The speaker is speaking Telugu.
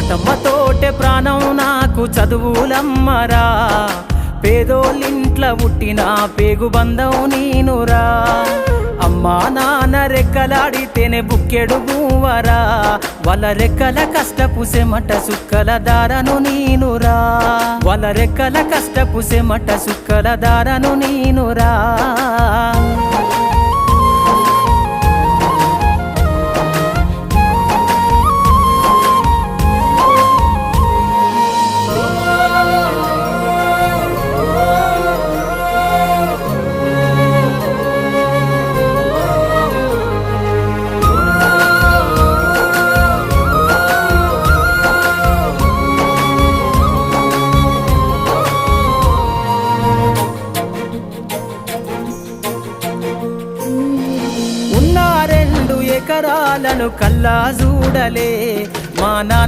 మాటమ్మతోటే ప్రాణం నాకు చదువులమ్మరా, పేదోళ్ళింట్ల పుట్టిన పేగు బంధం నీనురా. అమ్మా నాన్న రెక్కలాడితేనే బుక్కెడు బూవరా, వాళ్ళ రెక్కల కష్టపు సెమట సుక్కల దారను నీనురా, వాళ్ళ రెక్కల కష్టపు సెమట సుక్కల దారను నీనురా. ఎకరాలను కల్లా చూడలే మా నాన్న